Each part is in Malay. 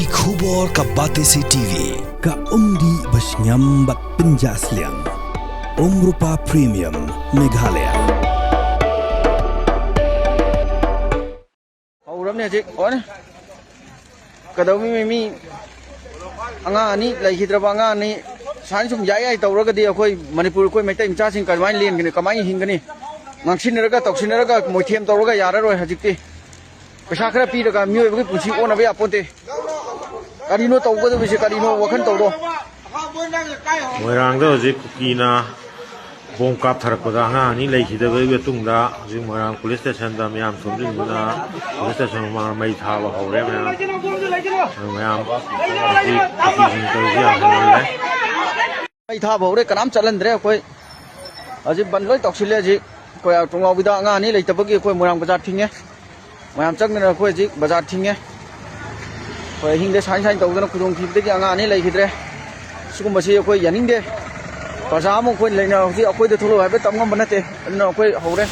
Ki khubor ka Batese TV ka umdi basnyam bak penjaslian Rupa Premium Meghalaya. Hauram ne jik on kadawi mi anga ani lai hidraba anga ni san sum yai tawraga di akoi manipur koi maitai mcha sing kamai len gani kamai hingani ngangsinaraga toksinaraga moithem tawraga yararoi hajikti pesa khara pi daga myoi bagi pusi ona be aponte karino tawgadu bise karino wakhan tawdo Moirang da hojik kukina bom kap tharakpada nga ni leikhidabe betungda hojik Moirang police station da myam somjinguna police station ma mai thaba hore myam hojik kukijin tawji ahanle mai tha bore kanam chalandre koi aji banloi toksile ji koi tungau bida nga ni leitabagi koi Moirang bazar thinge mayam changna koi ji bazar thinge koi hingde sain sain tawdana khudong thibde ki anga ni leikhidre sugum basi koi yaningde Pasal mo koi lain aku aku itu thulu habis tamam mana teh, no koi hore.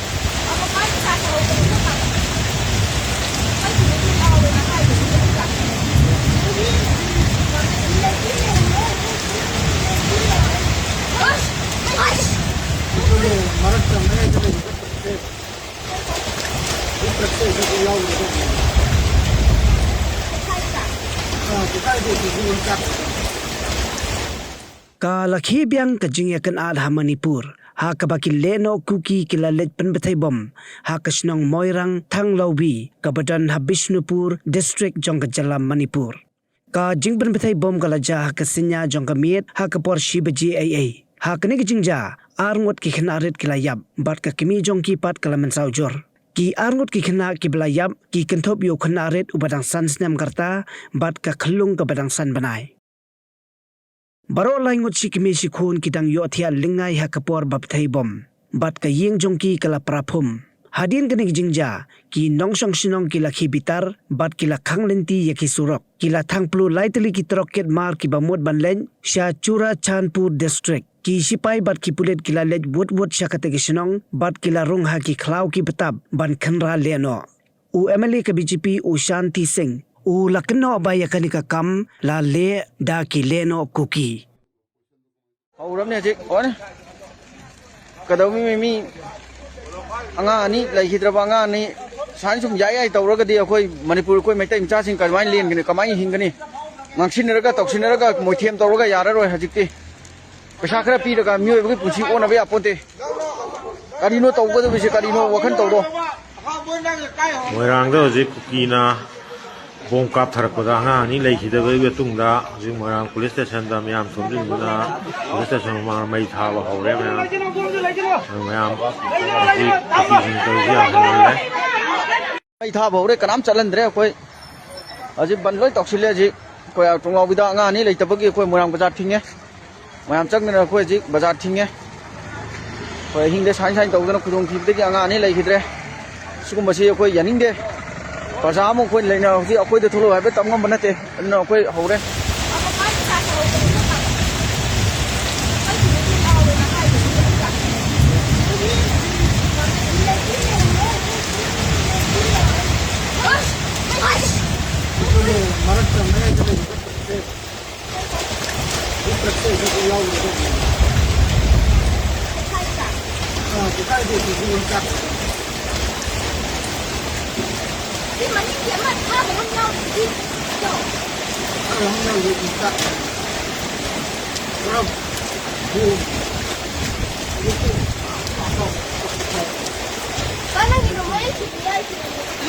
Ka lakhi biang ka jingyakan adha Manipur ha ka baki leno kuki kila let penbetai bom ha ka snong Moirang thang laubi ka badan ha Bishnupur district jong ka jalam Manipur ka jing penbetai bom kala ja ha ka sinya jong ka miet ha ka por shibaji aa ha ka ni jingja arngot ki khnaret kila yap bat ka kimi jong ki pat kala mensaujor ki arngot ki khna ki bla yap ki kenthop yo khnaret ubadang san snam karta bat ka khlung ka badang san banai Baro laingot si kimi si khun kitang yo athia lingai ha kapor bapthai bom bat ka yeng jongki kala praphum hadin kani jingja ki nongsong sinong kila khibitar bat kila khanglenti yaki surok kila thangplu laitli ki troket mar ki bamot banlen sha chura chanpur district ki sipai bat ki pulet kila let wot shakate ki sinong bat kila rung ha ki khlau ki betab ban khanra leno u MLA ka BJP u Shanti Singh u lakno abaya kanika kam la le da ki leno kuki Hauram ne jik on kadawi mi anga ani lai hidraba anga ni san sum yai tawraga di akoi manipur koi maitai mcha sing kamai len gani kamai hingani ngangsinaraga toksinaraga moithem tawraga yararoi hajikti pesa khara pi daga myoi bagi pusi ona be aponte karino tawgadu bise karino wakhan tawdo Moirang da hojik kukina bom kap tharakpada nga ni leikhidabe betungda hojik Moirang police station da myam somjinguna police station ma mai thaba hore myam hojik kukijin tawji ahanle mai tha bore kanam chalandre koi aji banloi toksile ji koi tungau bida nga ni leitabagi koi Moirang bazar thinge mayam changna koi ji bazar thinge koi hingde sain sain tawdana khudong thibde ki anga ni leikhidre sugum basi koi yaningde Pasal mo koi lain aku itu thulu habis tamam mana teh, no koi hore.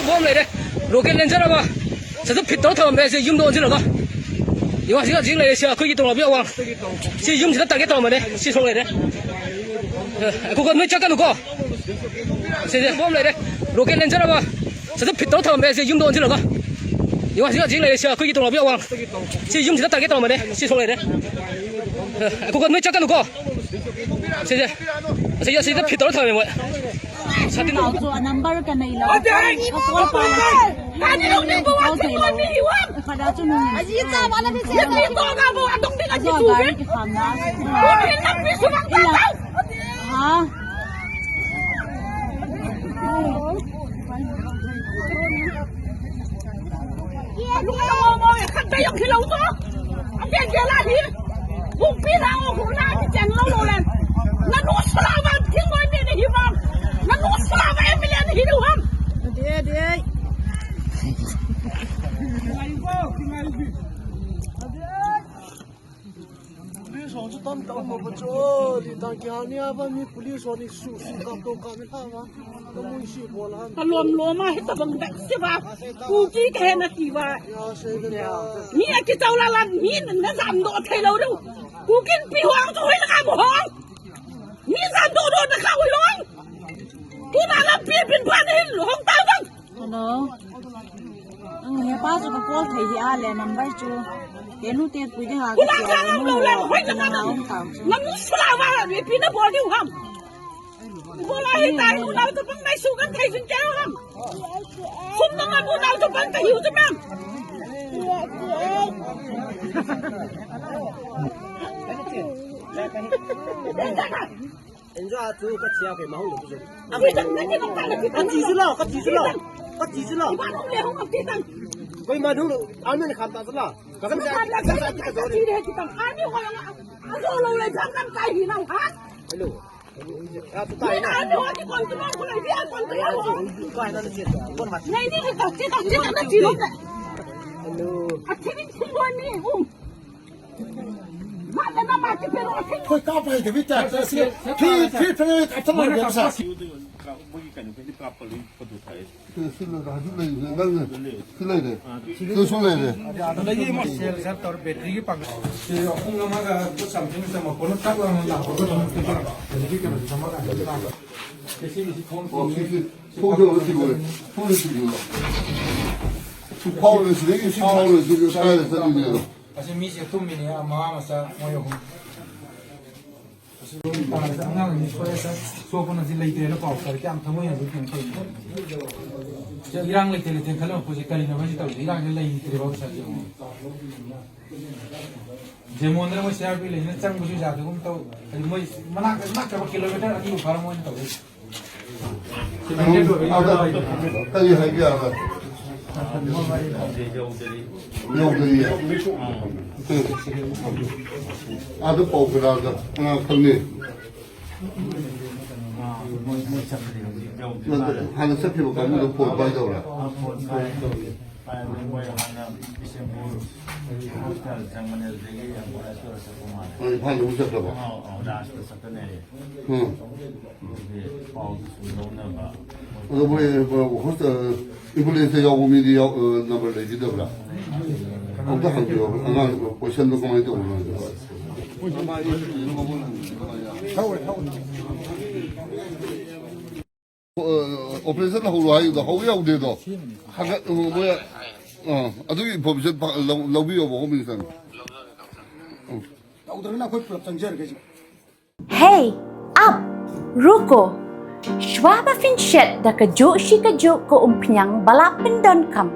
bom này đây rocket lên ra ba sẽ giúp phít tàu thầm về sẽ dùng đồ chứ đâu nhưng mà chỉ là sẽ khơi cái tàu bị quăng sẽ dùng sẽ tặng cái tàu mà đây sẽ xong này đấy cô cần mới chắc cái nó sẽ bom này đây rocket lên ra ba sẽ giúp phít tàu thầm về sẽ dùng đồ chứ đâu nhưng mà chỉ là sẽ khơi cái tàu bị quăng sẽ dùng sẽ tặng cái tàu mà đây sẽ xong này đấy cô cần mới chắc cái nó sẽ giúp phít tàu thầm về mọi Nào chùa number cái này là có pa cái gì đâu có ăn gì luôn phải đó chứ mình gì ra mà nó bị chết đi to ra vô ăn đông đi ăn gì chùa cái khám đó hả Hãy subscribe cho kênh Ghiền Mì Gõ để không bỏ lỡ 用去楼多，别接垃圾，不必让我湖南去见老路人，那路死老板听外面的地方，那路死老板也没连的地方。爹。police tam tam ma bacho di ta kya ni aba mi police ni su ka to ka mi ha ma to mu shi bol han รวมมาให้ตะบังแบบสิว่ากูกี้แค่นาทีว่า ya se de มีไอ้ที่เจ้าละลันมีนั่นสามโดดไทยเราดูกูกินปีหวางจะให้ละกันบ่ห้องมีสามโดดนะเข้าไว้ร้องกูมาละเปลี่ยนเป็นพันให้ห้องตายบ้าง Hello. Nghe ba cho cái call thấy à là number chú. Cái nút tiền quý ha กู cái มาข้าง tiền เรา nó เลย là ให้จะมา nó không tạo. มันมุสลาว่ามีพี่น่ะบ่ดิวห้ำกูละให้ตายกูเราจะบังได้สู้กันไทยสินแก้วห้ำคุณต้องมากูเราจะบังแต่หิวจะแม่ง 人家只有个只要给毛了不是 พี่ตังนั่นที่ต้องการพี่ตัง 几十了个几十了个几十了 บ้านเราเลยห้องพี่ตัง 为嘛都俺们看到是了可是 บ้านเราจะจะจะที่เด็กพี่ตังอันนี้ห้องเราเลยจังกันใจหินเอาฮะ 哎呦要是 ไม่ 大 นานเดี๋ยวที่คนจะมาคนไหนพี่อันคนเดียว 怪他的钱我他妈 ในนี่ที่ตังที่ตังนั่นที่ล้มเลย 哎呦 อาทิตย์นี้ทิ้งวันนี้มาแต่น้ำมันจะเป็นอะไรทิ้ง 会高飞的比较这些，可以这个他这么人噻。是那个还是累的，那个是累的，都是累的。哦，是空调的这个，空调这个，是泡的是那个是泡的这个开的这个。 Kasi misi tumini ama masa moyo ko. Kasi ang nga ni so esa so ko na sila ite ko kar ke am thamo ya dukin ko. Je irang le tele ten khalo ko je kali na basi ta irang le ite ba sa je. Je mon na mo share bi le na chang bu ju ja ko to mo mana ka kilometer ati far mo ni to.这里还这样的。 用的也，对，俺都包回来的，俺坑的。那个，还能这批我感觉都破坏掉了。你看有这个吧？嗯。我或者一不能是要我们的要那么累积的不啦？我不很久，我现在刚才走了。我本身后来有的好有的都，还个我也，啊，这个不是把老比我明生。Hey, up, ruko. Shwa ba finchet da ka jo shi ka jo ko umpiang balapin don kam.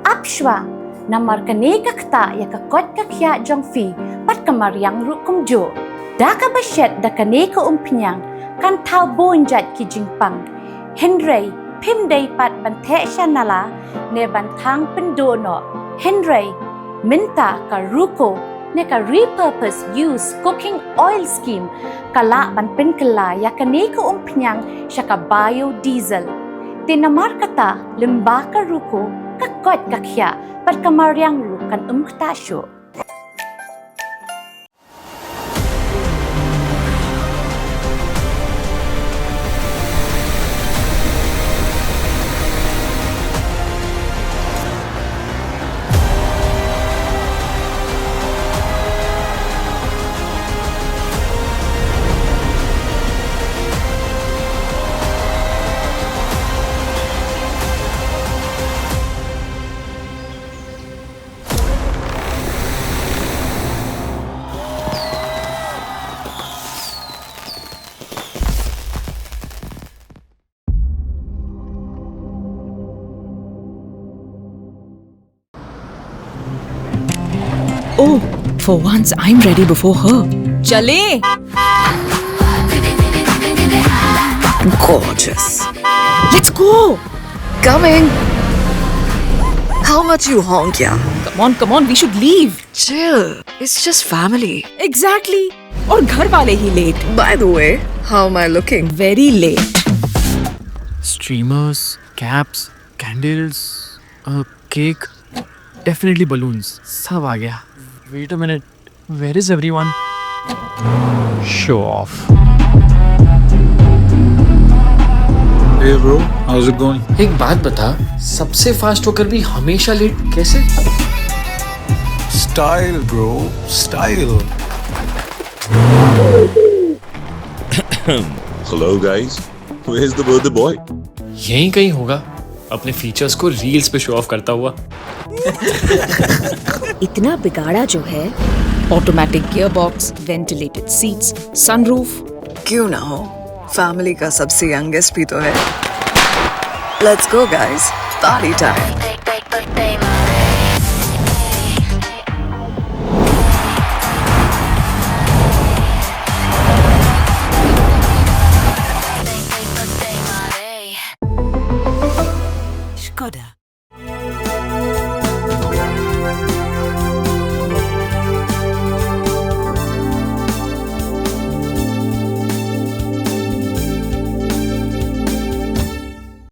Up shwa, namar ka ne ka kta ya ka kot ka kya jong fi pat kamariang rukum jo. Da ka ba shet da ka ne ka umpiang kan tau bonjat ki jingpang. Henry, pim day pat bante shanala ne bantang pendono. Henry, minta ka ruko ne ka repurpose use cooking oil scheme kala ban penkala ya kane ko umpnyang siya ka biodiesel. Tinamar kata limba ka ruko kakot kakya par kamaryang rukan umktasyo. Oh, for once I'm ready before her. Chale! Gorgeous. Let's go! Coming! How much you honk, yeah? Come on, we should leave. Chill. It's just family. Exactly. और घर वाले ही late. By the way, how am I looking? Very late. Streamers, caps, candles, a cake, definitely balloons. सब आ गया. Wait a minute. Where is everyone? Show off. Hey bro, how's it going? एक बात बता, सबसे फास्ट होकर भी हमेशा लेट कैसे? Style bro, style. Hello guys, where's the birthday boy? यहीं कहीं होगा, अपने फीचर्स को रील्स पे शो ऑफ करता हुआ. इतना बिगाड़ा जो है. Automatic gearbox, ventilated seats, sunroof. क्यों ना हो? Family का सबसे youngest भी तो है. Let's go guys, party time.